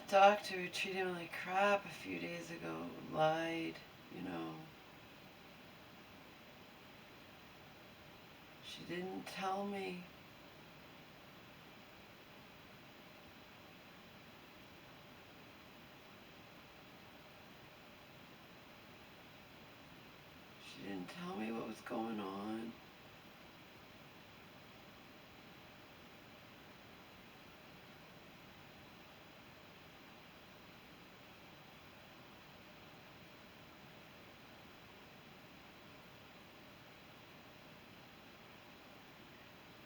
That doctor who treated him like crap a few days ago lied, you know. She didn't tell me. She didn't tell me what was going on.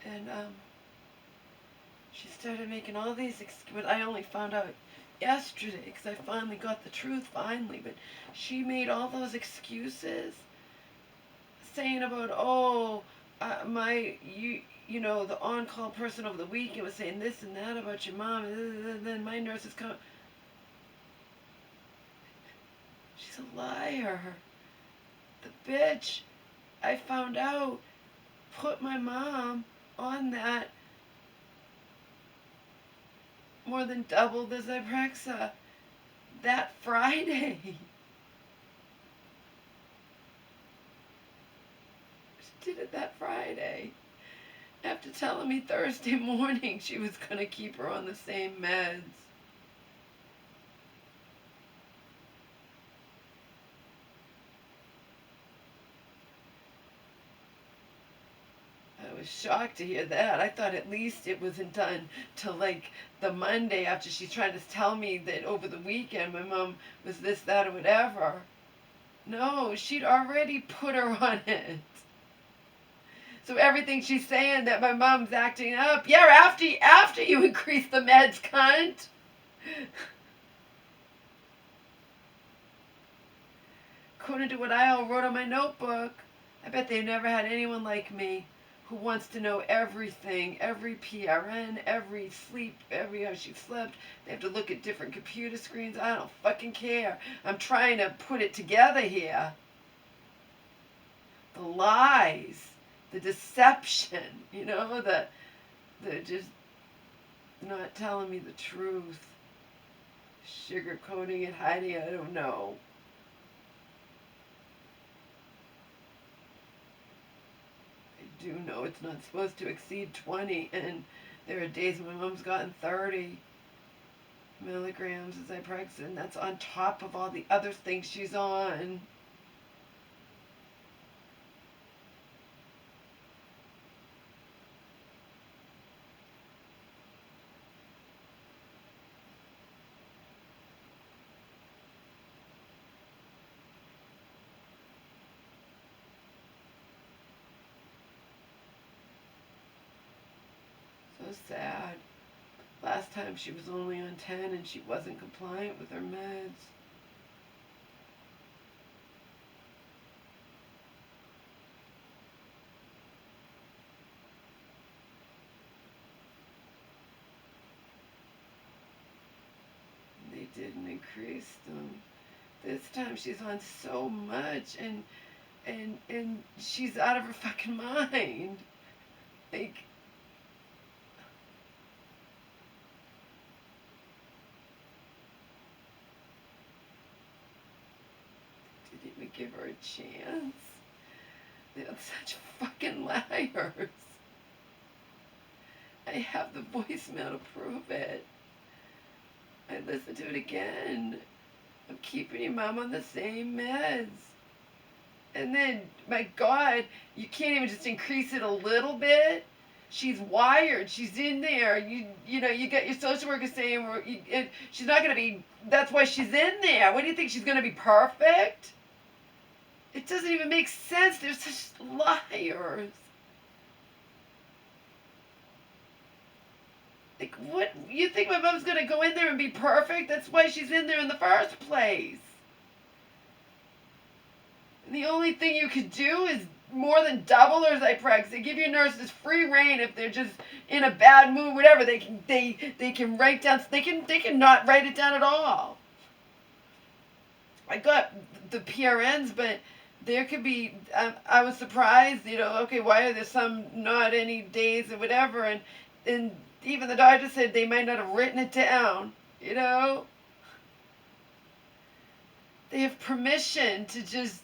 And she started making all these excuses. I only found out yesterday because I finally got the truth finally. But she made all those excuses, saying about, oh, you know, the on-call person over the weekend was saying this and that about your mom, and then my nurse is coming. She's a liar. The bitch, I found out, put my mom on that more than double the Zyprexa that Friday. She did it that Friday. After telling me Thursday morning she was going to keep her on the same meds. I was shocked to hear that. I thought at least it wasn't done till like the Monday after she tried to tell me that over the weekend my mom was this, that, or whatever. No, she'd already put her on it. So everything she's saying that my mom's acting up, yeah, after you increase the meds, cunt. According to what I all wrote on my notebook, I bet they've never had anyone like me who wants to know everything, every PRN, every sleep, every how she slept. They have to look at different computer screens. I don't fucking care. I'm trying to put it together here. The lies, the deception, you know, the just not telling me the truth, sugarcoating it, hiding it, I don't know. I do know it's not supposed to exceed 20, and there are days when my mom's gotten 30 milligrams of Zyprexa, and that's on top of all the other things she's on. So sad. Last time she was only on 10 and she wasn't compliant with her meds. They didn't increase them. This time she's on so much, and she's out of her fucking mind. Like, didn't even give her a chance. They're such fucking liars. I have the voicemail to prove it. I listened to it again. I'm keeping your mom on the same meds. And then, my God, you can't even just increase it a little bit. She's wired. She's in there. You know, you get your social worker saying she's not going to be, that's why she's in there. What do you think, she's going to be perfect? It doesn't even make sense. They're such liars. Like, what? You think my mom's going to go in there and be perfect? That's why she's in there in the first place. And the only thing you could do is more than double her Zyprexa. They give your nurses free reign if they're just in a bad mood, whatever. They can write down. They can not write it down at all. I got the PRNs, but there could be. I was surprised. You know, okay, why are there some not any days or whatever? And even the doctor said they might not have written it down. You know? They have permission to just,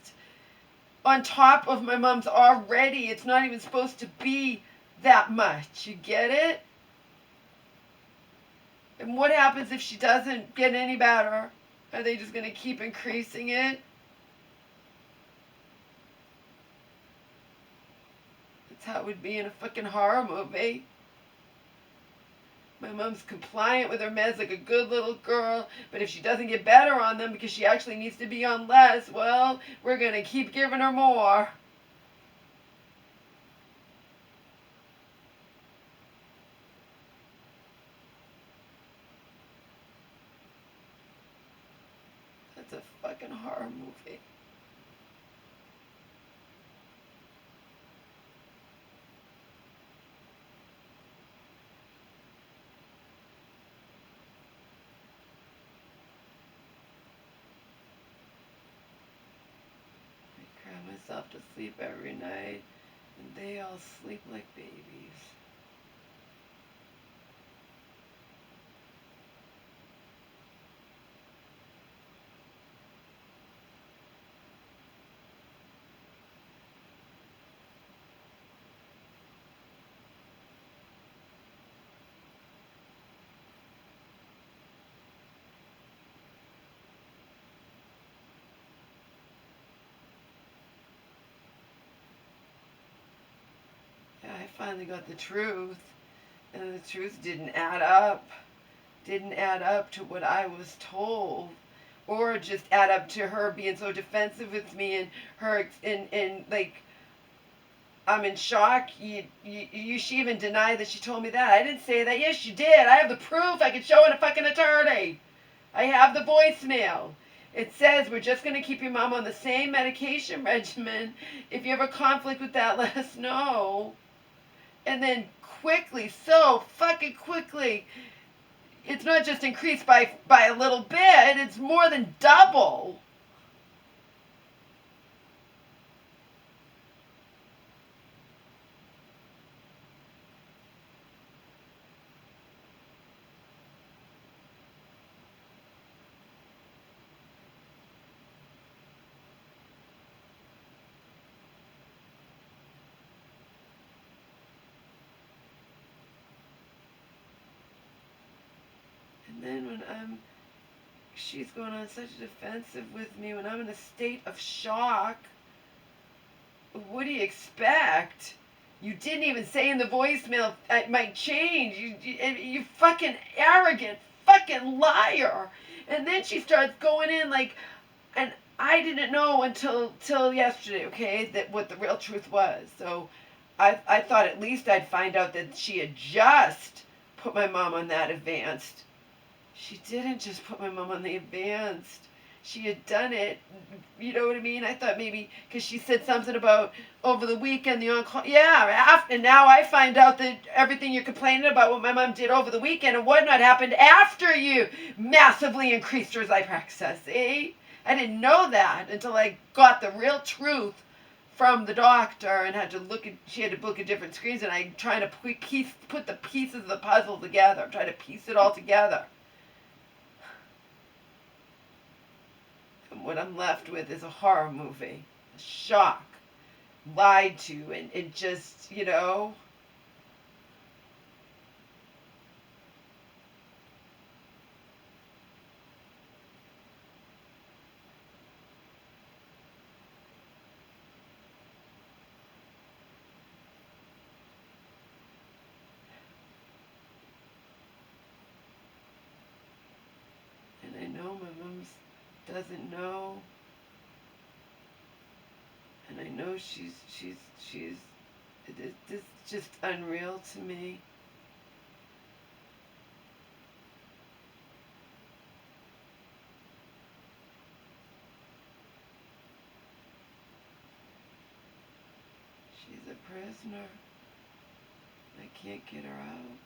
on top of my mom's already, it's not even supposed to be that much. You get it? And what happens if she doesn't get any better? Are they just going to keep increasing it? That's how it would be in a fucking horror movie. My mom's compliant with her meds like a good little girl, but if she doesn't get better on them because she actually needs to be on less, well, we're going to keep giving her more. That's a fucking horror movie. I cry myself to sleep every night, and they all sleep like babies. Yeah, I finally got the truth, and the truth didn't add up. Didn't add up to what I was told, or just add up to her being so defensive with me and her and like I'm in shock. She even denied that she told me that. I didn't say that. Yes, you did. I have the proof. I could show it a fucking attorney. I have the voicemail. It says we're just going to keep your mom on the same medication regimen. If you have a conflict with that, let us know. And then quickly, so fucking quickly, it's not just increased by a little bit, it's more than double. And then she's going on such a defensive with me when I'm in a state of shock. What do you expect? You didn't even say in the voicemail it might change. You fucking arrogant fucking liar. And then she starts going in like, and I didn't know until yesterday, okay, that what the real truth was. So I thought at least I'd find out that she had just put my mom on that advanced. She didn't just put my mom on the advanced. She had done it. You know what I mean? I thought maybe because she said something about over the weekend, the on-call. Yeah, and now I find out that everything you're complaining about what my mom did over the weekend and whatnot happened after you massively increased her Zyprexa. See? I didn't know that until I got the real truth from the doctor and she had to look at different screens, and I'm trying to put the pieces of the puzzle together. I'm trying to piece it all together. And what I'm left with is a horror movie. A shock. Lied to and just, you know. And I know my mom doesn't know. And I know it's just unreal to me. She's a prisoner. I can't get her out.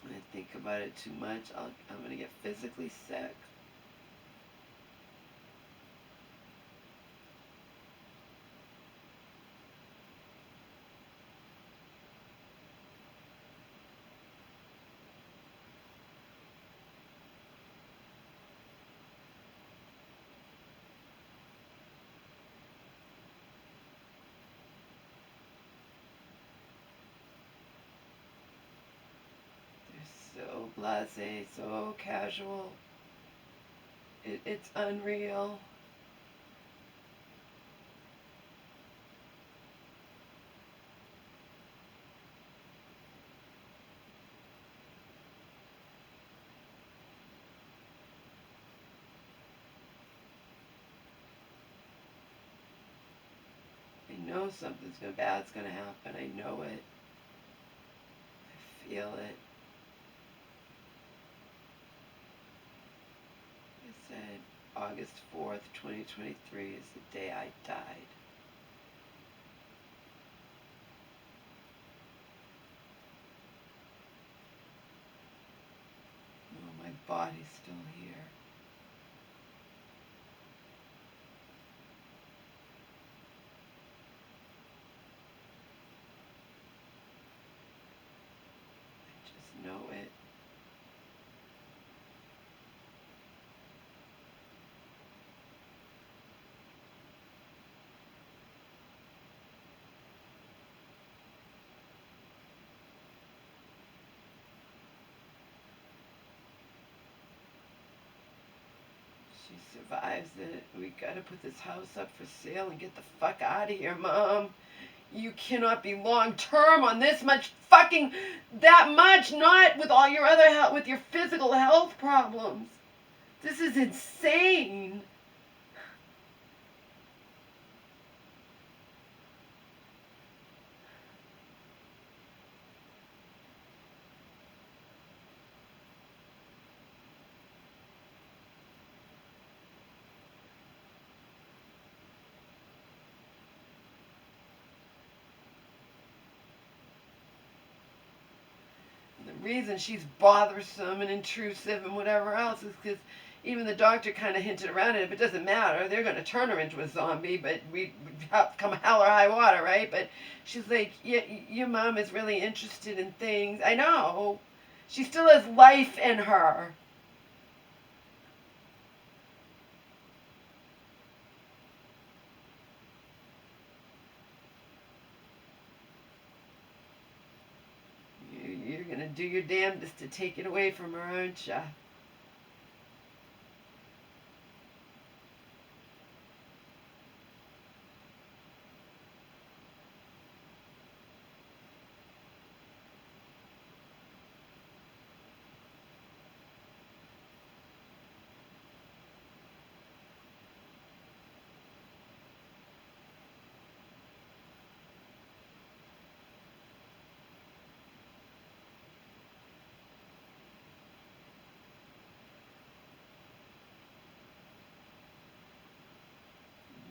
When I think about it too much, I'm going to get physically sick. blasé, so casual. It's unreal. I know something's bad's gonna happen. I know it. I feel it. I said August 4th, 2023 is the day I died. Oh, my body's still here. I just know it. She survives it. We gotta put this house up for sale and get the fuck out of here, Mom. You cannot be long term on this much fucking, that much, not with all your other health, with your physical health problems. This is insane. The reason she's bothersome and intrusive and whatever else is because even the doctor kind of hinted around it. If it doesn't matter, they're going to turn her into a zombie, but we have come hell or high water, right? But she's like, yeah, your mom is really interested in things. I know. She still has life in her. You're going to do your damnedest to take it away from her, aren't you?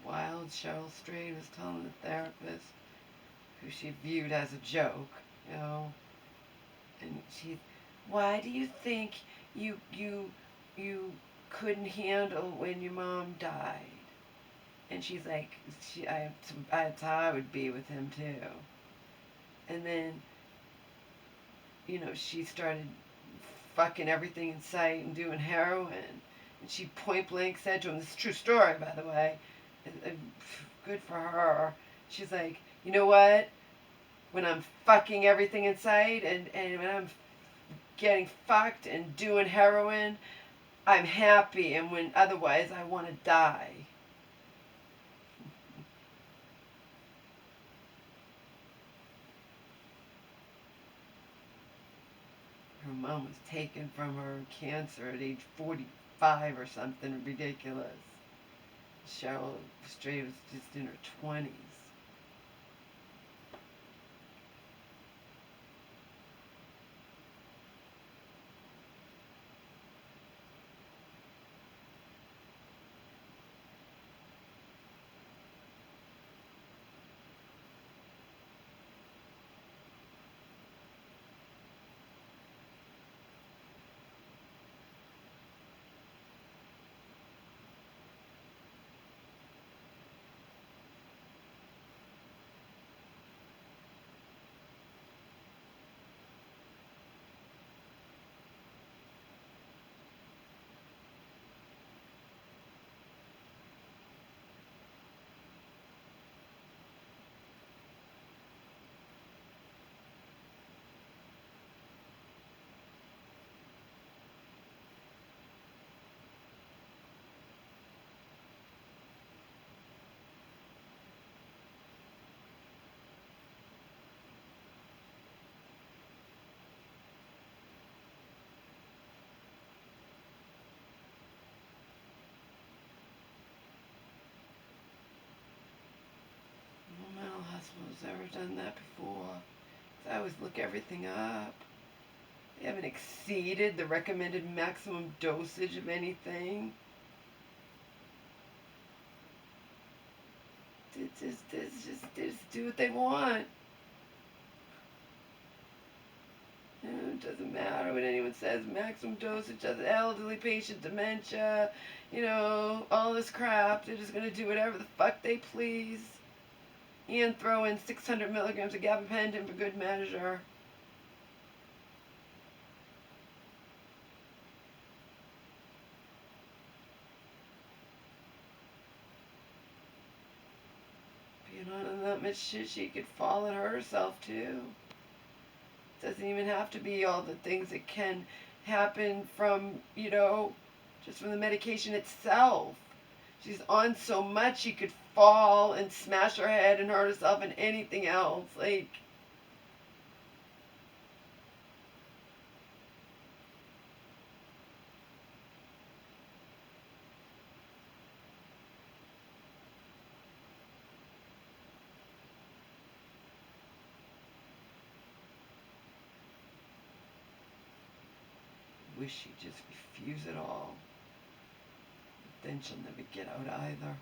Wild Cheryl Strayed was telling the therapist, who she viewed as a joke, you know, and she, why do you think you couldn't handle when your mom died? And she's like, that's how I would be with him too. And then, she started fucking everything in sight and doing heroin. And she point blank said to him, this is a true story, by the way, good for her. She's like, you know what? When I'm fucking everything in sight and when I'm getting fucked and doing heroin, I'm happy. And when otherwise, I want to die. Her mom was taken from her cancer at age 45 or something ridiculous. Cheryl Strayed was just in her 20s. mental hospital's ever done that before. I always look everything up. They haven't exceeded the recommended maximum dosage of anything. They just do what they want. It doesn't matter what anyone says. Maximum dosage of elderly patient dementia, all this crap. They're just going to do whatever the fuck they please. And throw in 600 milligrams of gabapentin for good measure. Being on that much shit, she could fall and hurt herself too. Doesn't even have to be all the things that can happen from, just from the medication itself. She's on so much she could fall and smash her head and hurt herself and anything else. Like, wish she'd just refuse it all. Then she'll never get out either.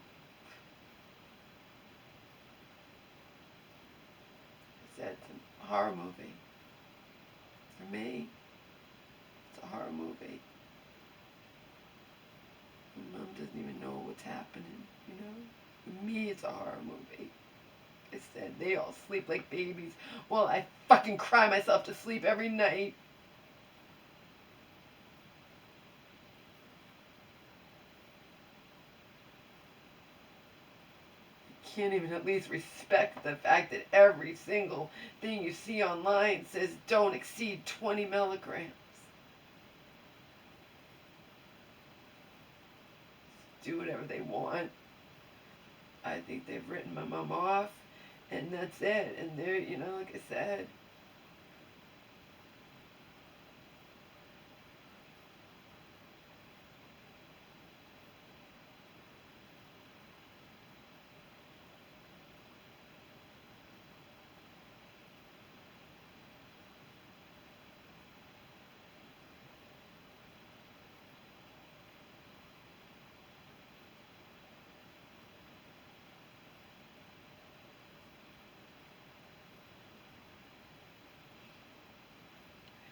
I said, it's a horror movie. For me, it's a horror movie. My mom doesn't even know what's happening, For me, it's a horror movie. I said, they all sleep like babies. Well, I fucking cry myself to sleep every night. Can't even at least respect the fact that every single thing you see online says don't exceed 20 milligrams. Do whatever they want. I think they've written my mom off, and that's it. And they're, like I said,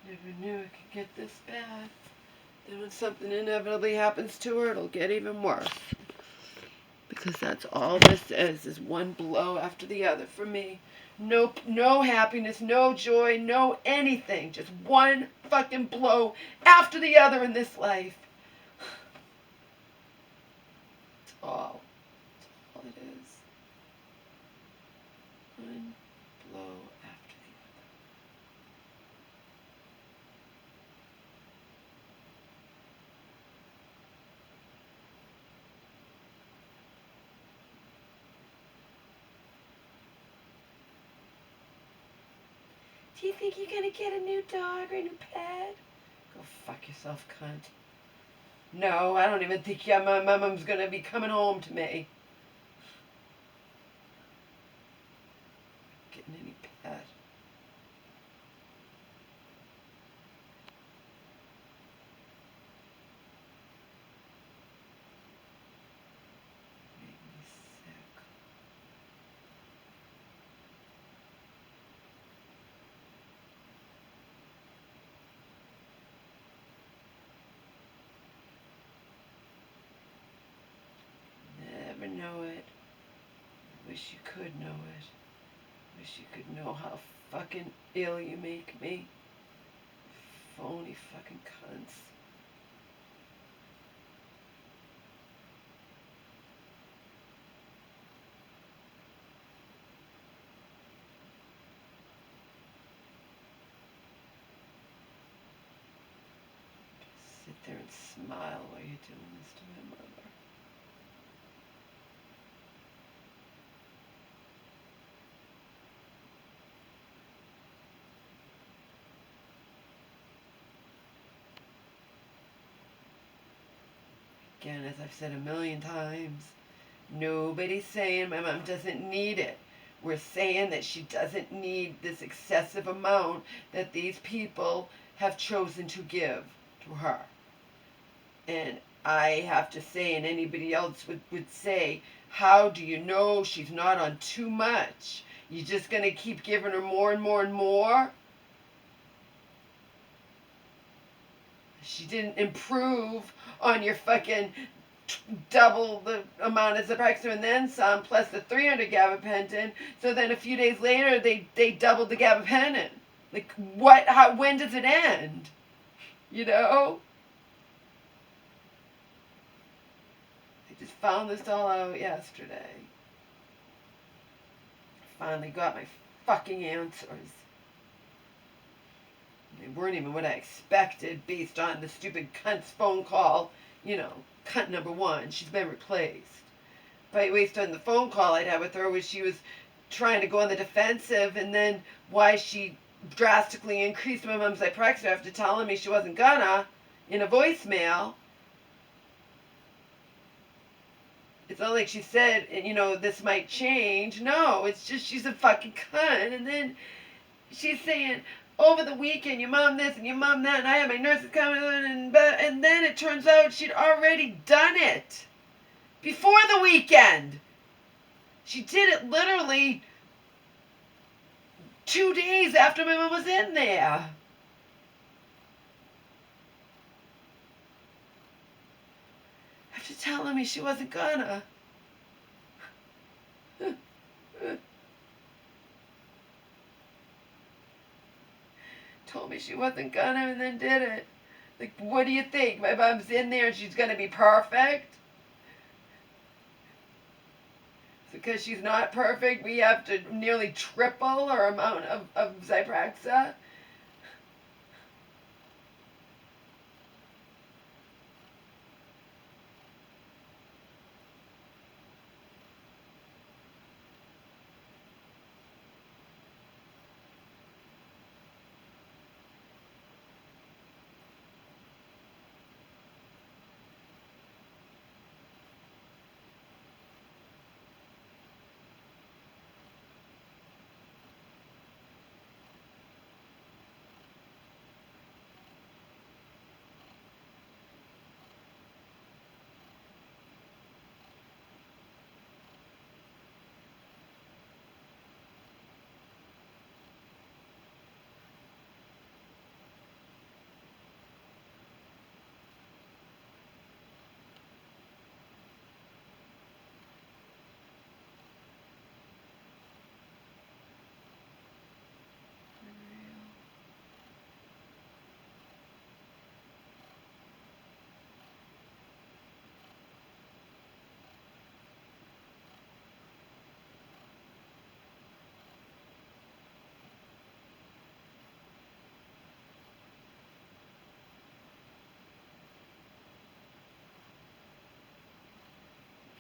never knew it could get this bad. Then when something inevitably happens to her, it'll get even worse. Because that's all this is one blow after the other for me. No happiness, no joy, no anything. Just one fucking blow after the other in this life. That's all. That's all it is. One blow after the other. Do you think you're gonna get a new dog or a new pet? Go fuck yourself, cunt. No, I don't even think my mom's gonna be coming home to me. Getting any pet. Make me sick. Never know it. Wish you could know it. Wish you could know how fucking ill you make me. Phony fucking cunts. Just sit there and smile while you're doing this to my mother. Again, as I've said a million times, nobody's saying my mom doesn't need it. We're saying that she doesn't need this excessive amount that these people have chosen to give to her. And I have to say, and anybody else would say, how do you know she's not on too much? You just going to keep giving her more and more and more? She didn't improve on your fucking double the amount of Zyprexa and then some, plus the 300 gabapentin. So then a few days later, they doubled the gabapentin. Like, what? How? When does it end? You know? I just found this all out yesterday. Finally got my fucking answers. They weren't even what I expected based on the stupid cunt's phone call. You know, cunt number one, she's been replaced. But based on the phone call I'd had with her, was she was trying to go on the defensive, and then why she drastically increased my mom's Zyprexa after telling me she wasn't gonna in a voicemail. It's not like she said, you know, this might change. No, it's just she's a fucking cunt. And then she's saying, over the weekend, your mom this and your mom that, and I had my nurses coming in, and then it turns out she'd already done it before the weekend. She did it literally 2 days after my mom was in there. After telling me she wasn't gonna. Told me she wasn't gonna and then did it. Like, what do you think? My mom's in there and she's gonna be perfect? Because she's not perfect, we have to nearly triple our amount of Zyprexa?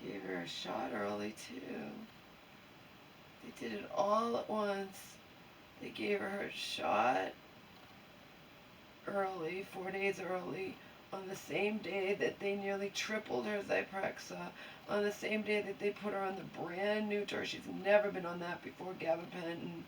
Gave her a shot early, too. They did it all at once. They gave her a shot early, 4 days early, on the same day that they nearly tripled her Zyprexa, on the same day that they put her on the brand new tour. She's never been on that before, gabapentin.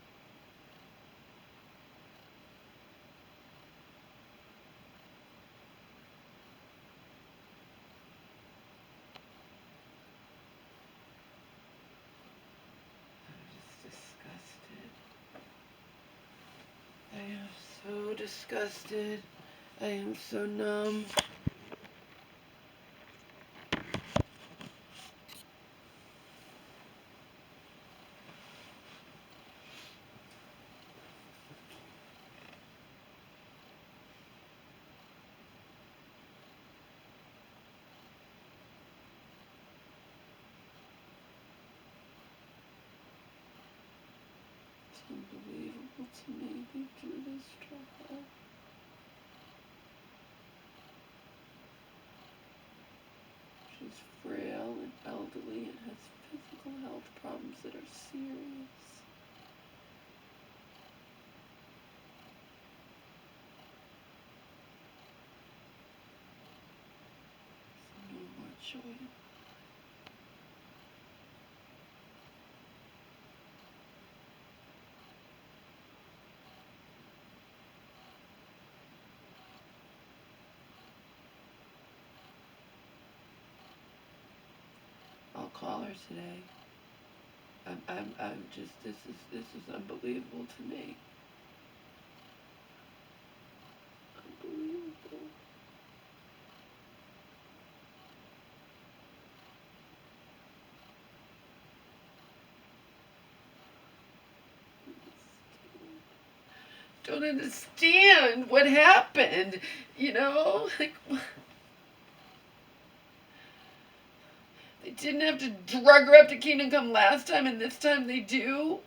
I am so disgusted. I am so numb. It's unbelievable to me they do this to her. She's frail and elderly and has physical health problems that are serious. There's no more joy. call her today. I'm just, this is unbelievable to me. Unbelievable. Don't understand what happened, you know? Like, they didn't have to drug her up to Kingdom Come last time, and this time they do?